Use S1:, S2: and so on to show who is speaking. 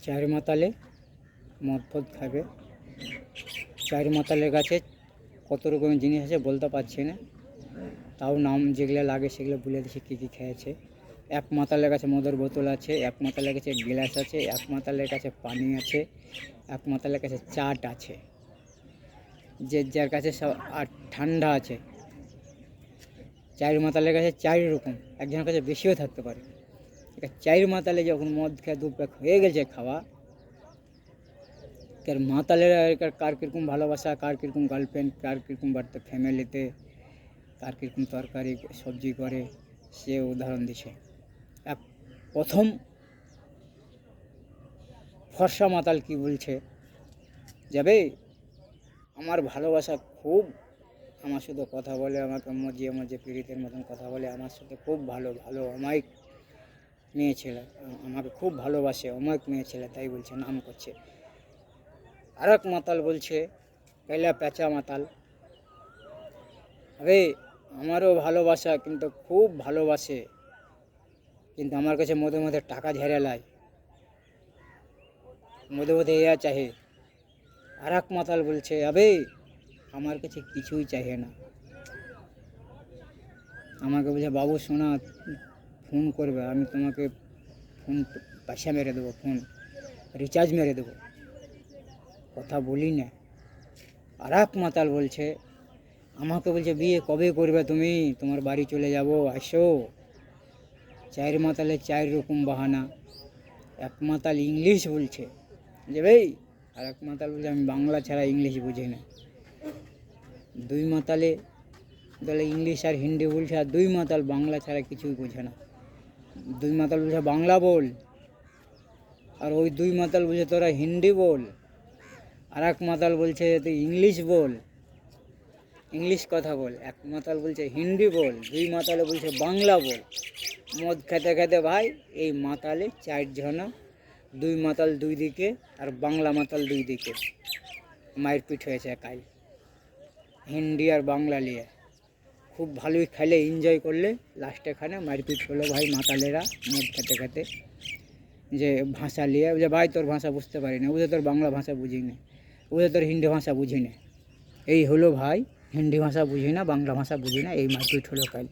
S1: চার মাতালে মদ ফদ খাবে। চার মাতালের কাছে কত রকমের জিনিস আছে বলতে পারছি না, তাও নাম যেগুলো লাগে সেগুলো বলে দিচ্ছি কী কী খেয়েছে। এক মাতালের কাছে মদের বোতল আছে, এক মাতালের কাছে গ্লাস আছে, এক মাতালের কাছে পানি আছে, এক মাতালের কাছে চাট আছে, যে যার কাছে সব আর ঠান্ডা আছে। চার মাতালের কাছে চার রকম, একজনের কাছে বেশিও থাকতে পারে। চার মাতালে যখন মদ খেয়ে দু প্যাক হয়ে গেছে খাওয়া, কার মাতালের কার কীরকম ভালোবাসা, কার কীরকম গার্লফ্রেন্ড, কার কীরকম বাড়তে ফ্যামিলিতে, কার কীরকম তরকারি সবজি করে, সে উদাহরণ দিছে। এক প্রথম ফর্সা মাতাল কি বলছে, যাবে আমার ভালোবাসা খুব, আমার সাথে কথা বলে, আমাকে মজিয়ে মজিয়ে পীড়িতের মতন কথা বলে, আমার সাথে খুব ভালো ভালো অমায়িক মেয়ে ছেলে, আমাকে খুব ভালোবাসে, অমায়িক মেয়ে ছেলে, তাই বলছে, নাম করছে। আর এক মাতাল বলছে, পেলা পেঁচা মাতাল, আরে আমারও ভালোবাসা, কিন্তু খুব ভালোবাসে, কিন্তু আমার কাছে মধ্যে মধ্যে টাকা ঝেড়ে লায়, মধ্যে মধ্যে এয়া চাহে। আর এক মাতাল বলছে, আবে আমার কাছে কিছুই চাহে না, আমাকে বলছে বাবু শোনা ফোন করবে, আমি তোমাকে ফোন পয়সা মেরে দেবো, ফোন রিচার্জ মেরে দেবো, কথা বলি না। আর এক মাতাল বলছে, আমাকে বলছে বিয়ে কবে করবে তুমি, তোমার বাড়ি চলে যাব, আসো। চার মাতালে চার রকম বাহানা। এক মাতাল ইংলিশ বলছে যে ভাই, আর এক মাতাল বলছে আমি বাংলা ছাড়া ইংলিশ বুঝি না। দুই মাতালে তাহলে ইংলিশ আর হিন্দি বলছে, আর দুই মাতাল বাংলা ছাড়া কিছুই বোঝে না। দুই মাতাল বলছে বাংলা বল, আর ওই দুই মাতাল বলছে তোরা হিন্দি বল। আর এক মাতাল বলছে তুই ইংলিশ বল, ইংলিশ কথা বল। এক মাতাল বলছে হিন্দি বল, দুই মাতালে বলছে বাংলা বল। মদ খেতে খেতে ভাই এই মাতালে চারজনা, দুই মাতাল দুই দিকে আর বাংলা মাতাল দুই দিকে মারপিট হয়েছে কাল, হিন্দি আর বাংলা নিয়ে। খুব ভালোই খেলে, এনজয় করলে, লাস্টে এখানে মারপিট হলো ভাই মাতালেরা মদ খেতে খেতে, যে ভাষা নিয়ে, যে ভাই তোর ভাষা বুঝতে পারি না, বুঝে তোর বাংলা ভাষা বুঝি না, বুঝে তোর হিন্দি ভাষা বুঝি না। এই হলো ভাই, হিন্দি ভাষা বুঝি না, বাংলা ভাষা বুঝি না, এই মারপিট হলো কাল।